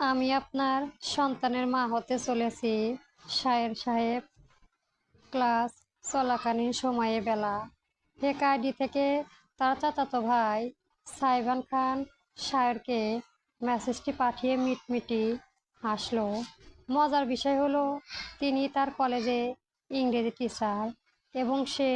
আমি আপনার সন্তানের মা হতে চলেছি। শায়ের সাহেব ক্লাস চলাকালীন সময়ে বেলা হেকাইডি থেকে তার চাচাতো ভাই সাইবান খান শায়েরকে মেসেজটি পাঠিয়ে মিটমিটি হাসলো। মজার বিষয় হলো তিনি তার কলেজে ইংরেজি টিচার এবং সে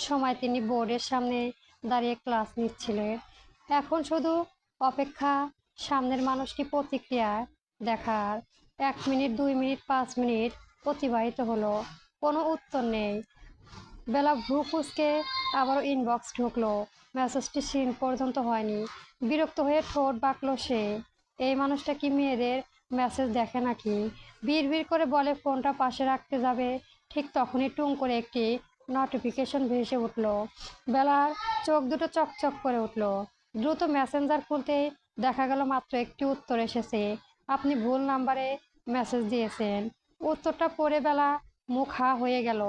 সময় তিনি বোর্ডের সামনে দাঁড়িয়ে ক্লাস নিচ্ছিলেন। এখন শুধু অপেক্ষা সামনের মানুষটি প্রতিক্রিয়া দেখার। 1 মিনিট, 2 মিনিট, 5 মিনিট অতিবাহিত হলো, কোনো উত্তর নেই। বেলা ভ্রু কুঁচকে আবারও ইনবক্স ঢুকলো, মেসেজটি সিন পর্যন্ত হয়নি। বিরক্ত হয়ে ঠোঁট বাঁকলো সে। এই মানুষটা কি মেয়েদের মেসেজ দেখে নাকি? বিড়বিড় করে বলে ফোনটা পাশে রাখতে যাবে, ঠিক তখনই টুং করে একটি নোটিফিকেশন ভেসে উঠল। বেলার চোখ দুটো চকচক করে উঠল। দ্রুত মেসেঞ্জার খুলতেই দেখা গেল মাত্র একটি উত্তর এসেছে। আপনি ভুল নাম্বারে মেসেজ দিয়েছেন। উত্তরটা পড়ে বেলা মুখ হা হয়ে গেল।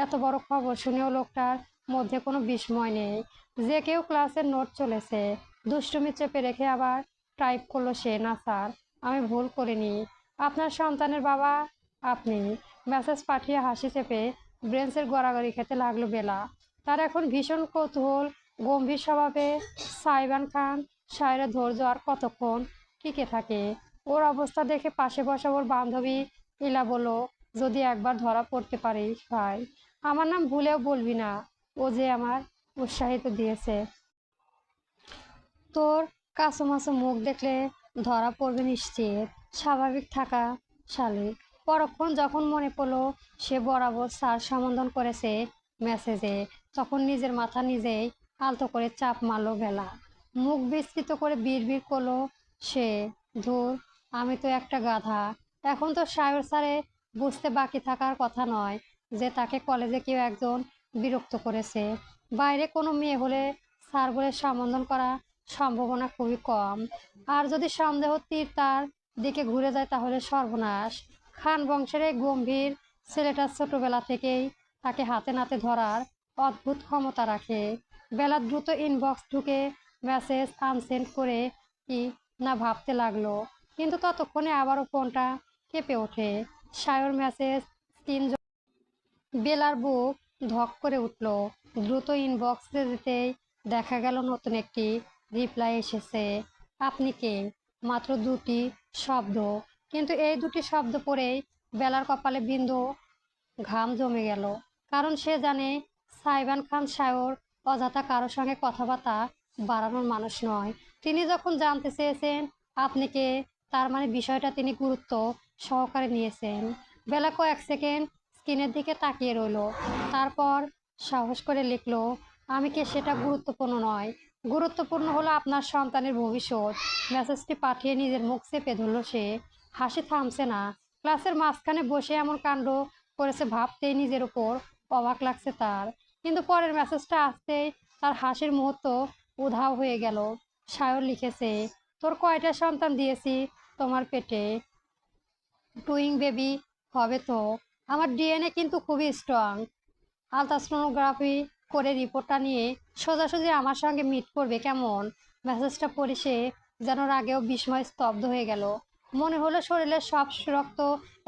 এত বড় খবর শুনেও লোকটার মধ্যে কোনো বিস্ময় নেই। যে কেউ ক্লাসের নোট চলেছে। দুষ্টুমি চেপে রেখে আবার টাইপ করলো সে, না স্যার, আমি ভুল করিনি। আপনার সন্তানের বাবা আপনি। মেসেজ পাঠিয়ে হাসি চেপে ব্রেঞ্চের গড়াগড়ি খেতে লাগলো বেলা। তার এখন ভীষণ কৌতূহল। গম্ভীর স্বভাবে সাইবান খান সাহেবের ধৈর্য আর কতক্ষণ টিকে থাকে। ওর অবস্থা দেখে পাশে বসা ওর বান্ধবী ইলা বলল, যদি একবার ধরা পড়তে পারিস ভাই, আমার নাম ভুলেও বলবি না। ও যে আমার উৎসাহিত দিয়েছে। তোর কাঁচুমাচু মুখ দেখলে ধরা পড়বে নিশ্চিত। স্বাভাবিক থাকা শালিক। পরক্ষণ যখন মনে পড়লো সে বরাবর স্যার সম্বোধন করেছে মেসেজে, তখন নিজের মাথা নিজেই আলতো করে চাপ মারলো বেলা। মুখ বিস্তৃত করে বিড়বিড় করলো সে, ধুর, আমি তো একটা গাধা। এখন তো সাহেব স্যারে বুঝতে বাকি থাকার কথা নয় যে তাকে কলেজে কেউ একজন বিরক্ত করেছে। বাইরে কোনো মেয়ে হলে স্যার বলে সম্বোধন করা সম্ভাবনা খুবই কম। আর যদি সন্দেহ তীর তার দিকে ঘুরে যায় তাহলে সর্বনাশ। খান বংশের এই গম্ভীর ছেলেটা ছোটবেলা থেকেই তাকে হাতে নাতে ধরার অদ্ভুত ক্ষমতা রাখে। বেলা দ্রুত ইনবক্স ঢুকে মেসেজ আনসেন্ড করে কি না ভাবতে লাগলো, কিন্তু ততক্ষণে আবারও ফোনটা কেঁপে ওঠে। Sayar message screen. বেলার বুক ধক করে উঠল। দ্রুত ইনবক্সে যেতেই দেখা গেল নতুন একটি রিপ্লাই এসেছে। আপনি কে? মাত্র দুটি শব্দ, কিন্তু এই দুটি শব্দ পড়েই বেলার কপালে বিন্দু ঘাম জমে গেল। কারণ সে জানে সাইবান খান সায়র অযথা কারো সঙ্গে কথাবার্তা বাড়ানোর মানুষ নয়। তিনি যখন জানতে চেয়েছেন আপনি কে, তার মানে বিষয়টা তিনি গুরুত্ব সহকারে নিয়েছেন। বেলা কয়েক সেকেন্ড স্ক্রিনের দিকে তাকিয়ে রইল, তারপর সাহস করে লিখল, আমি কে সেটা গুরুত্বপূর্ণ নয়। গুরুত্বপূর্ণ হলো আপনার সন্তানের ভবিষ্যৎ। মেসেজটি পাঠিয়ে নিজের মুখ চেপে ধরল সে। হাসি থামছে না। ক্লাসের মাঝখানে বসে এমন কাণ্ড করেছে ভাবতেই নিজের উপর অবাক লাগছে তার। কিন্তু পরের মেসেজটা আসতেই তার হাসির মুহূর্ত উধাও হয়ে গেল। সায়র লিখেছে, তোর কয়টা সন্তান দিয়েছি তোমার পেটে? টুইং বেবি হবে তো। আমার ডিএনএ কিন্তু খুবই স্ট্রং। আলট্রাসোনোগ্রাফি করে রিপোর্টটা নিয়ে সোজাসুজি আমার সঙ্গে মিট করবে কেমন? মেসেজটা পড়ে সে যেন রাগেও বিস্ময় স্তব্ধ হয়ে গেল। মনে হলো শরীরের সব রক্ত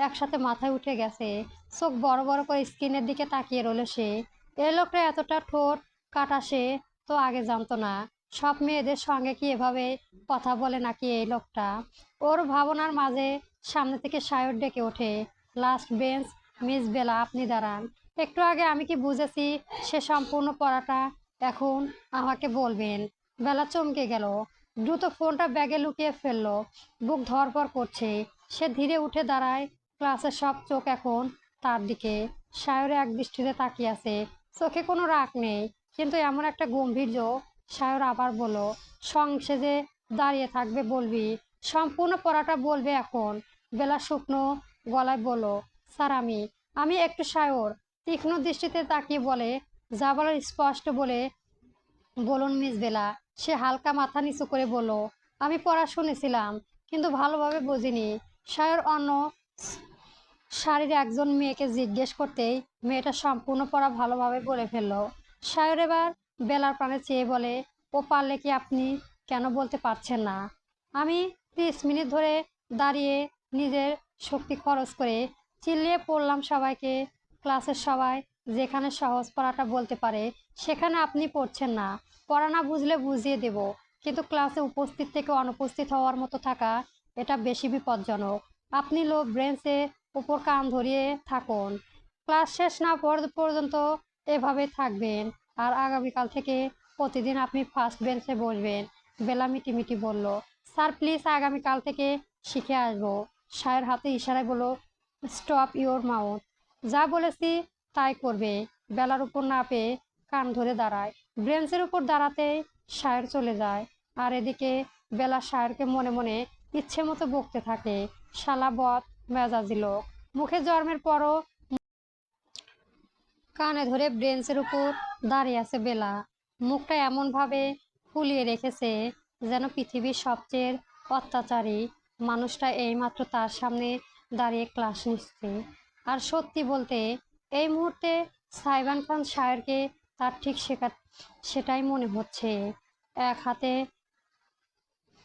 একসাথে মাথায় উঠে গেছে। চোখ বড় বড় করে স্ক্রিনের দিকে তাকিয়ে রইল সে। এই লোকটা এতটা ঠোঁট কাটা সে তো আগে জানতো না। সব মেয়েদের সঙ্গে কি এভাবে কথা বলে নাকি এই লোকটা? ওর ভাবনার মাঝে সামনে থেকে সায়র ডেকে ওঠে, লাস্ট বেঞ্চ মিস বেলা, আপনি দাঁড়ান। একটু আগে আমি কি বুঝেছি সে সম্পূর্ণ পড়াটা এখন আমাকে বলবেন? বেলা চমকে গেল। দ্রুত ফোনটা ব্যাগে লুকিয়ে ফেললো। বুক ধড়ফড় করছে। সে ধীরে উঠে দাঁড়ায়। ক্লাসের সব চোখ এখন তার দিকে। সায়রে এক দৃষ্টিতে তাকিয়ে আছে। চোখে কোনো রাগ নেই, কিন্তু এমন একটা গম্ভীর্য। সায়র আবার বলল, সংসেজে দাঁড়িয়ে থাকবে বলবি? সম্পূর্ণ পড়াটা বলবে এখন। বেলা শুকনো গলায় বলল, স্যার, আমি আমি একটু। সায়র তীক্ষ্ণ দৃষ্টিতে তাকিয়ে বলে, যা বলার স্পষ্ট বলে বলুন মিস বেলা। সে হালকা মাথা নিচু করে বলল, আমি পড়া শুনেছিলাম কিন্তু ভালোভাবে বুঝিনি। সায়র অন্য শাড়ির একজন মেয়েকে জিজ্ঞেস করতেই মেয়েটা সম্পূর্ণ পড়া ভালোভাবে বলে ফেলল। সায়র এবার বেলার প্রাণে চেয়ে বলে, ও পারলে কি আপনি কেন বলতে পারছেন না? আমি 30 মিনিট ধরে দাঁড়িয়ে নিজের শক্তি খরচ করে চিল্লিয়ে পড়লাম সবাইকে, ক্লাসের সবাই যেখানে সহজ পড়াটা বলতে পারে সেখানে আপনি পড়ছেন না। পড়া না বুঝলে বুঝিয়ে দেব, কিন্তু ক্লাসে উপস্থিত থেকে অনুপস্থিত হওয়ার মতো থাকা, এটা বেশি বিপজ্জনক। আপনি লো ব্রেঞ্চের উপর কান ধরিয়ে থাকুন, ক্লাস শেষ না পর্যন্ত এভাবে থাকবেন, আর আগামীকাল থেকে প্রতিদিন আপনি ফার্স্ট বেঞ্চে বসবেন। বেলা মিটিমিটি বলল, স্যার প্লিজ আগামীকাল থেকে শিখে আসবো। সায়ের হাতে ইশারায় বলল, স্টপ ইওর মাউথ। যা বলেছি তাই করবে। বেলার উপর না পেয়ে কান ধরে দাঁড়ায়। ব্রেঞ্চের উপর দাঁড়াতেই সায়ের চলে যায়, আর এদিকে বেলা সায়েরকে মনে মনে ইচ্ছে মতো বকতে থাকে। শালা বদ মেজাজি লোক, মুখে জন্মের পরও কানে ধরে ব্রেঞ্চের উপর দাঁড়িয়ে আছে বেলা। মুখটা এমনভাবে ফুলিয়ে রেখেছে যেন পৃথিবীর সবচেয়ে অত্যাচারী মানুষটা এইমাত্র তার সামনে দাঁড়িয়ে ক্লাস নিচ্ছে। আর সত্যি বলতে এই মুহূর্তে সাইবান খান সাহেবকে তার ঠিক সেটাই মনে হচ্ছে। এক হাতে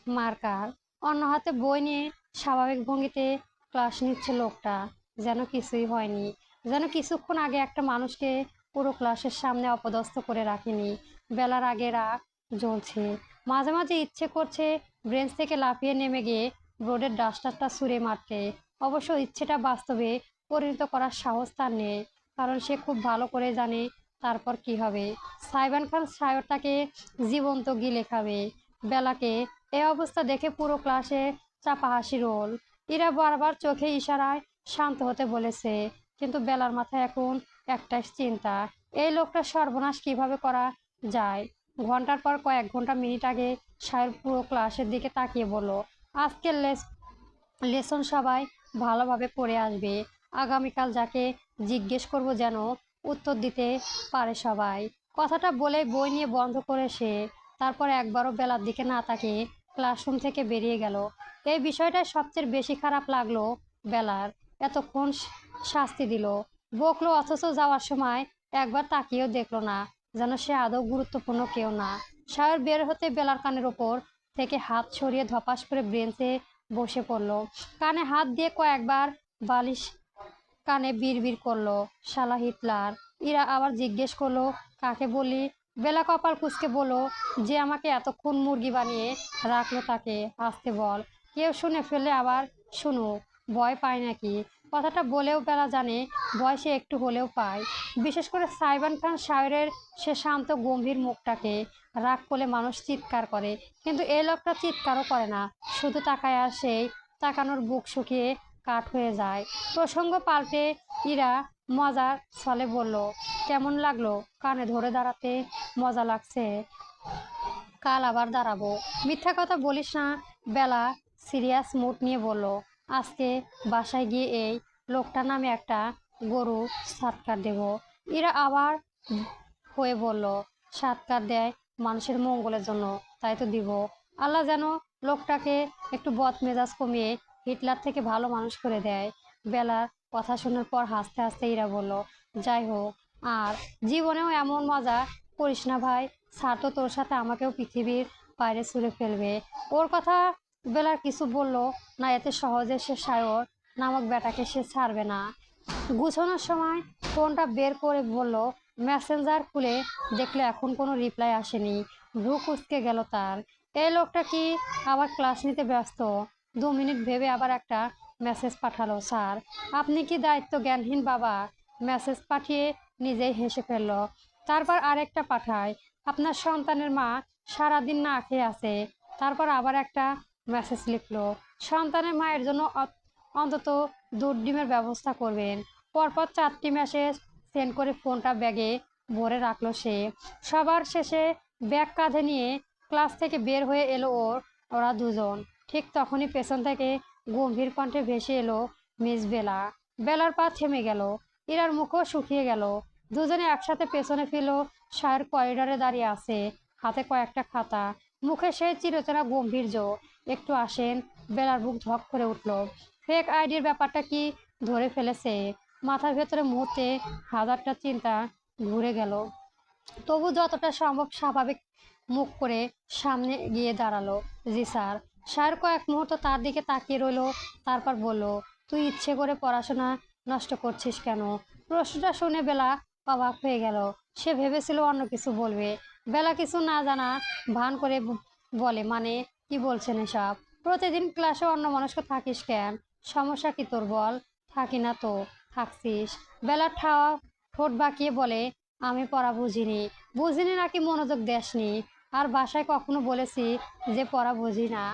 মার্কার, অন্য হাতে বই নিয়ে স্বাভাবিক ভঙ্গিতে ক্লাস নিচ্ছে লোকটা, যেন কিছুই হয়নি, যেন কিছুক্ষণ আগে একটা মানুষকে পুরো ক্লাসের সামনে অপদস্থ করে রাখেনি। বেলার আগে রাগ জ্বলছে, মাঝে মাঝে ইচ্ছে করছে ব্রেঞ্চ থেকে লাফিয়ে নেমে গিয়ে বোর্ডের ডাস্টারটা ছুঁড়ে মারতে। অবশ্য ইচ্ছেটা বাস্তবে পরিণত করার সাহস তার নেই, কারণ সে খুব ভালো করে জানে তারপর কি হবে। সাইবান খান সাহেব তাকে জীবন্ত গিলে খাবে। বেলাকে এই অবস্থা দেখে পুরো ক্লাসে চাপা হাসি রোল। ইরা বারবার চোখে ইশারায় শান্ত হতে বলেছে, কিন্তু বেলার মাথায় এখন একটাই চিন্তা, এই লোকটা সর্বনাশ কিভাবে করা যায়। ঘন্টার পর কয়েক ঘন্টা মিনিট আগে সাহেব পুরো ক্লাসের দিকে তাকিয়ে বলল, আজকের লেসন সবাই ভালোভাবে পড়ে আসবে। আগামীকাল যাকে জিজ্ঞেস করব যেন উত্তর দিতে পারে সবাই। কথাটা বলে বই নিয়ে বন্ধ করে সে তারপর একবারও বেলার দিকে না তাকিয়ে ক্লাসরুম থেকে বেরিয়ে গেল। এই বিষয়টাই সবচেয়ে বেশি খারাপ লাগলো বেলার। এতক্ষণ শাস্তি দিল, বকলো, অথচ যাওয়ার সময় একবার তাকিয়েও দেখলো না, যেন সে আদৌ গুরুত্বপূর্ণ কেউ না। সাহেব বের হতে বেলার কানের ওপর থেকে হাত সরিয়ে ধপাস করে ব্রেঞ্চে বসে পড়লো। কানে হাত দিয়ে কয়েকবার বালিশ কানে বিড়বিড় করলো, শালা হিটলার। ইরা আবার জিজ্ঞেস করলো, কাকে বলি? বেলা কপাল কুঁচকে বলল, যে আমাকে এতক্ষণ মুরগি বানিয়ে রাখলো তাকে। আসতে বল, কেউ শুনে ফেললে আবার শুনুক, ভয় পায় নাকি? কথাটা বলেও বেলা জানে ভয় সে একটু হলেও পায়, বিশেষ করে সাইবান খান সাহেবের সে শান্ত গম্ভীর মুখটাকে। রাগ করলে মানুষ চিৎকার করে, কিন্তু এই লোকটা চিৎকারও করে না, শুধু তাকায়, আর সেই তাকানোর বুক শুকিয়ে কাঠ হয়ে যায়। প্রসঙ্গ পাল্টে ইরা মজার ছলে বলল, কেমন লাগলো কানে ধরে দাঁড়াতে? মজা লাগছে, কাল আবার দাঁড়াবো। মিথ্যা কথা বলিস না। বেলা সিরিয়াস মুড নিয়ে বলল, আজকে বাসায় গিয়ে এই লোকটার নামে একটা গরু সাৎকার দেব। ইরা আবার হয়ে বলল, সাৎকার দেয় মানুষের মঙ্গলের জন্য, তাই তো দিব। আল্লাহ যেন লোকটাকে একটু বদ মেজাজ কমিয়ে হিটলার থেকে ভালো মানুষ করে দেয়। বেলার কথা শোনার পর হাসতে হাসতে ইরা বলল, যাই হোক, আর জীবনেও এমন মজা করিস না ভাই। স্যার তো তোর সাথে আমাকেও পৃথিবীর বাইরে ছুঁড়ে ফেলবে। ওর কথা বেলার কিছু বলল না, এতে সহজে সে সায়র নামক বেটাকে সে ছাড়বে না। গুছানোর সময় ফোনটা বের করে বলল, মেসেঞ্জার খুলে দেখলে এখন কোনো রিপ্লাই আসেনি। ভ্রু কুঁচকে গেল তার। এই লোকটা কি আবার ক্লাস নিতে ব্যস্ত? 2 মিনিট ভেবে আবার একটা মেসেজ পাঠালো, স্যার আপনি কি দায়িত্ব জ্ঞানহীন বাবা। মেসেজ পাঠিয়ে নিজেই হেসে ফেলল। তারপর আরেকটা পাঠায়, আপনার সন্তানের মা সারাদিন না খেয়ে আছে। তারপর আবার একটা মেসেজ লিখলো, সন্তানের মায়ের জন্য অন্তত দুধ ডিমের ব্যবস্থা করবেন। পরপর 4টি মেসেজ সেন্ড করে ফোনটা ব্যাগে ভরে রাখলো সে। সবার শেষে ব্যাগ কাঁধে নিয়ে ক্লাস থেকে বের হয়ে এলো ওরা দুজন। ঠিক তখনই পেছন থেকে গম্ভীর কণ্ঠে ভেসে এলো মিস বেলা। বেলার পা থেমে গেল, ইরার মুখও শুকিয়ে গেল। দুজনে একসাথে পেছনে ফিরল। সাহের করিডরে দাঁড়িয়ে আছে, হাতে কয়েকটা খাতা, মুখে সেই চিরচেনা গম্ভীর্য। একটু আসেন। বেলার বুক ধক করে উঠল। ফেক আইডির ব্যাপারটা কি ধরে ফেলেছে? মাথার ভেতরে মুহূর্তে হাজারটা চিন্তা ঘুরে গেল, তবু যতটা সম্ভব স্বাভাবিক মুখ করে সামনে গিয়ে দাঁড়ালো। জি স্যার। সায়র কয়েক মুহূর্ত তার দিকে তাকিয়ে রইল, তারপর বলল, তুই ইচ্ছে করে পড়াশোনা নষ্ট করছিস কেন? প্রশ্নটা শুনে বেলা অবাক হয়ে গেল। সে ভেবেছিল অন্য কিছু বলবে। বেলা কিছু না জানা ভান করে বলে, মানে কি বলছেন এসব? প্রতিদিন ক্লাসে অন্যমনস্ক থাকিস কেন? সমস্যা কি তোর বল? থাকি না তো থাকছিস। বেলা ঠোঁট বাঁকিয়ে বলে, আমি পড়া বুঝিনি। বুঝিনি নাকি মনোযোগ দেসনি? আর বাসায় কখনো বলেছি যে পড়া বুঝি না?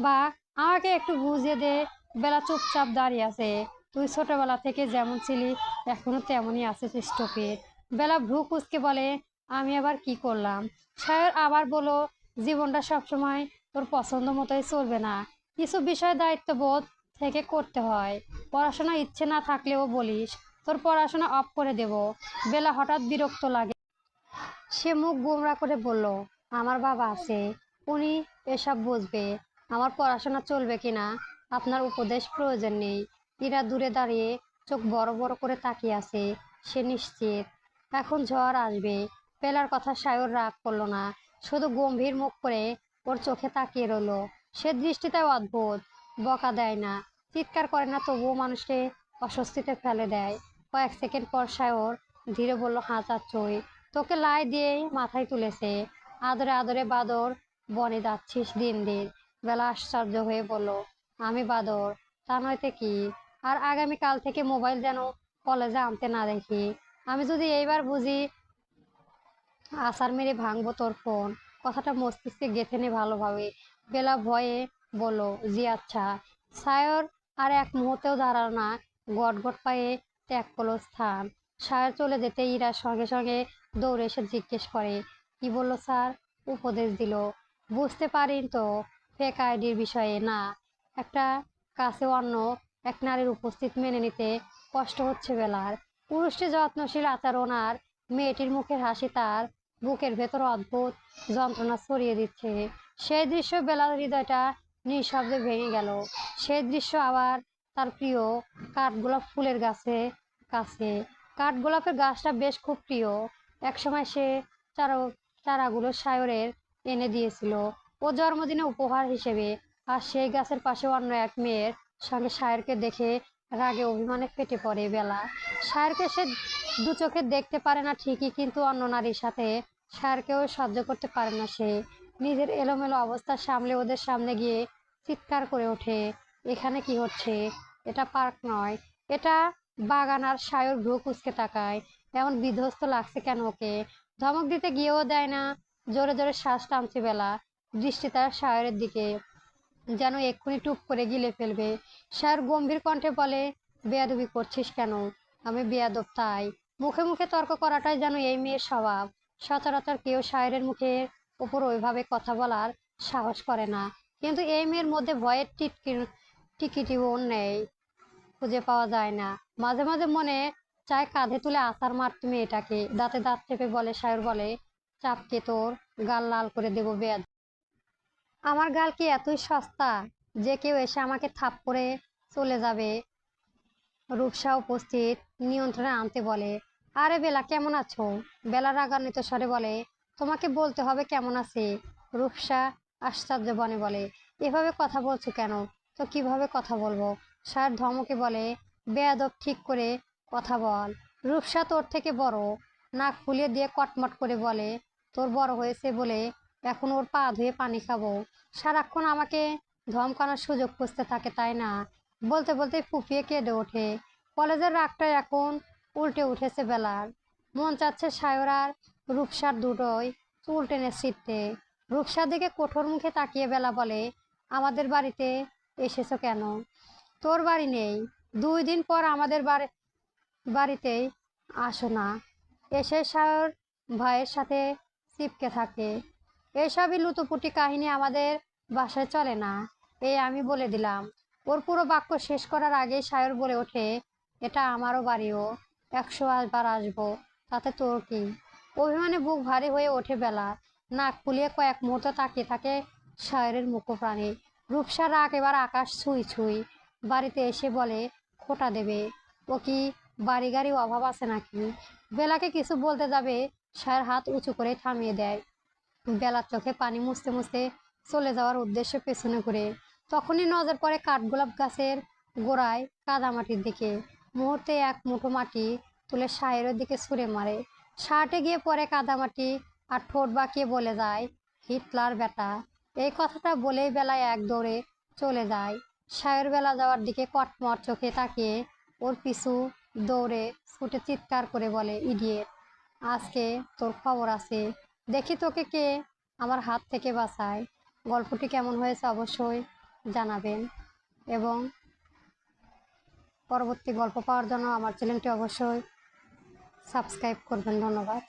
বা আমাকে একটু বুঝিয়ে দে। বেলা চুপচাপ দাঁড়িয়ে আছে। তুই ছোটবেলা থেকে যেমন ছিলি এখনো তেমনই আছিস স্টপিট। বেলা ভ্রু কুঁচকে বলে, আমি আবার কি করলাম? সায়র আবার বলো, জীবনটা সবসময় তোর পছন্দ মতোই চলবে না। কিছু বিষয় দায়িত্ববোধ থেকে করতে হয়। পড়াশোনা ইচ্ছে না থাকলেও বলিস তোর পড়াশোনা অফ করে দেব। বেলা হঠাৎ বিরক্ত লাগে। সে মুখ গোমড়া করে বলল, আমার বাবা আছে, উনি এসব বুঝবে। আমার পড়াশোনা চলবে কিনা আপনার উপদেশ প্রয়োজন নেই। ইরা দূরে দাঁড়িয়ে চোখ বড় বড় করে তাকিয়ে আছে। সে নিশ্চিত এখন ঝড় আসবে। পেলার কথা সায়র রাগ করলো না, শুধু গম্ভীর মুখ করে ওর চোখে তাকিয়ে রইল। সে দৃষ্টিতে অদ্ভুত, বকা দেয় না, চিৎকার করে না, তবুও মানুষকে অস্বস্তিতে ফেলে দেয়। কয়েক সেকেন্ড পর সায়র ধীরে বলল, হাঁ চাচ্ছই, তোকে লাই দিয়েই মাথায় তুলেছে। আদরে আদরে বাদর বনে যাচ্ছিস দিন দিন। বেলা আশ্চর্য হয়ে বলল, আমি বাদর? তা নয়তো কি? আর আগামীকাল থেকে মোবাইল যেন কলেজে আনতে না দেখি। আমি যদি এইবার বুঝি আছাড় মেরে ভাঙবো তোর ফোন। কথাটা মস্তিষ্কে গেঁথে নে ভালোভাবে। বেলা ভয়ে বলল, জি আচ্ছা। সায়র আর এক মুহূর্তেও দাঁড়ালো না, গটগট পায়ে ত্যাগ করলো স্থান। সায়র চলে যেতে ইরা সঙ্গে সঙ্গে দৌড়ে এসে জিজ্ঞেস করে, কি বললো স্যার? উপদেশ দিল। বুঝতে পারিন তো ফেক আইডির বিষয়ে না? একটা কাছে অন্য এক নারীর উপস্থিত মেনে নিতে কষ্ট হচ্ছে বেলার। পুরুষটি যত্নশীল আচরণ আর মেয়েটির মুখের হাসি তার বুকের ভেতর অদ্ভুত যন্ত্রণা ছড়িয়ে দিচ্ছে। সেই দৃশ্য বেলার হৃদয়টা নিঃশব্দে ভেঙে গেল। সেই দৃশ্য আবার তার প্রিয় কাঠগোলাপ ফুলের কাছে। কাঠগোলাপের গাছটা বেশ খুব প্রিয়। একসময় সে চারা চারাগুলো সায়রের এনে দিয়েছিল ও জন্মদিনে উপহার হিসেবে। আর সেই গাছের পাশে অন্য এক মেয়ের সঙ্গে সায়রকে দেখে রাগে অভিমানে ফেটে পড়ে বেলা। সায়রকে সে দু চোখে দেখতে পারে না ঠিকই, কিন্তু অন্য নারীর সাথে সায়রকেও সহ্য করতে পারে না সে। নিজের এলোমেলো অবস্থা সামলে ওদের সামনে গিয়ে চিৎকার করে ওঠে, এখানে কি হচ্ছে? এটা পার্ক নয়, এটা বাগান। আর সায়র ভ্রু কুঁচকে তাকায়, এমন বিধ্বস্ত লাগছে কেন ওকে? ধমক দিতে গিয়েও দেয় না। জোরে জোরে শ্বাস টানছে বেলা, দৃষ্টি তার সায়রের দিকে, যেন এক্ষুনি টুপ করে গিলে ফেলবে। সায়র গম্ভীর কণ্ঠে বলে, বেয়াদবি করছিস কেন? আমি বেয়াদব তাই? মুখে মুখে তর্ক করাটাই যেন এই মেয়ের স্বভাব। সচরাচর কেউ সায়রের মুখের উপর ওইভাবে কথা বলার সাহস করে না, কিন্তু এই মেয়ের মধ্যে ভয়ের টিকিটিও নেই, খুঁজে পাওয়া যায় না। মাঝে মাঝে মনে চায় কাঁধে তুলে আছাড় মারতে মেয়েটাকে। দাঁতে দাঁত চেপে বলে সায়র বলে, চাপকে তোর গাল লাল করে দেবো বেয়াদ। আমার গাল কি এতই সস্তা যে কেউ এসে আমাকে থাপ্পড়ে চলে যাবে? রূপসা উপস্থিত নিয়ন্ত্রণে আনতে বলে, আরে বেলা কেমন আছো? বেলা রাগান্বিত স্বরে বলে, তোমাকে বলতে হবে কেমন আছি। রূপসা আশ্চর্য বনে বলে, এভাবে কথা বলছো কেন? তো কিভাবে কথা বলবো? সার ধমকে বলে, বেয়াদব, ঠিক করে কথা বল। রূপসা তোর থেকে বড়। নাক ফুলিয়ে দিয়ে কটমট করে বলে, তোর বড় হয়েছে বলে এখন ওর পা ধুয়ে পানি খাবো? সারাক্ষণ আমাকে ধমকানোর সুযোগ খুঁজতে থাকে, তাই না? বলতে বলতে ফুপিয়ে কেঁদে ওঠে। কলেজের রাগটা এখন উল্টে উঠেছে বেলার। মন চাচ্ছে সায়র আর রূপসার দুটোই চুল টেনে ছিঁড়তে। রূপসার দিকে কঠোর মুখে তাকিয়ে বেলা বলে, আমাদের বাড়িতে এসেছো কেন? তোর বাড়ি নেই? 2 দিন পর আমাদের বাড়িতেই আসো না? এসে সায়র ভাইয়ের সাথে চিপকে থাকে। এসবই লুটোপুটি কাহিনী আমাদের বাসায় চলে না, এই আমি বলে দিলাম। ওর পুরো বাক্য শেষ করার আগেই সায়র বলে ওঠে, এটা আমারও বাড়িও, 100 বার আসবো, তাতে তোর কি? অভিমানে বুক ভারী হয়ে ওঠে বেলা। নাক ফুলিয়ে কয়েক মুহূর্ত তাকিয়ে থাকে সায়রের মুখপ্রাণে। রূপসার রাগ এবার আকাশ ছুঁই ছুঁই। বাড়িতে এসে বলে খোটা দেবে। ও কি বাড়ি গাড়ি অভাব আছে নাকি? বেলাকে কিছু বলতে যাবে, সায়র হাত উঁচু করে থামিয়ে দেয়। বেলার চোখে পানি মুছতে মুছতে চলে যাওয়ার উদ্দেশ্যে পেছনে ঘুরে। তখনই নজর পড়ে কাঠগোলাপ গাছের গোড়ায় কাদামাটির দিকে। মুহূর্তে এক মুঠো মাটি তুলে শাহের দিকে ছুঁড়ে মারে। শার্টে গিয়ে পড়ে কাদামাটি আর ঠোঁট বাঁকিয়ে বলে যায়, হিটলার বেটা। এই কথাটা বলেই বেলায় এক দৌড়ে চলে যায়। শাহের বেলা যাওয়ার দিকে কটমট চোখে তাকিয়ে ওর পিছু দৌড়ে ছুটে চিৎকার করে বলে, ইডিয়েট, আজকে তোর খবর আছে, দেখি তোকে কে আমার হাত থেকে বাঁচায়। গল্পটি কেমন হয়েছে অবশ্যই জানাবেন এবং পরবর্তী গল্প পাওয়ার জন্য আমার চ্যানেলটি অবশ্যই সাবস্ক্রাইব করবেন। ধন্যবাদ।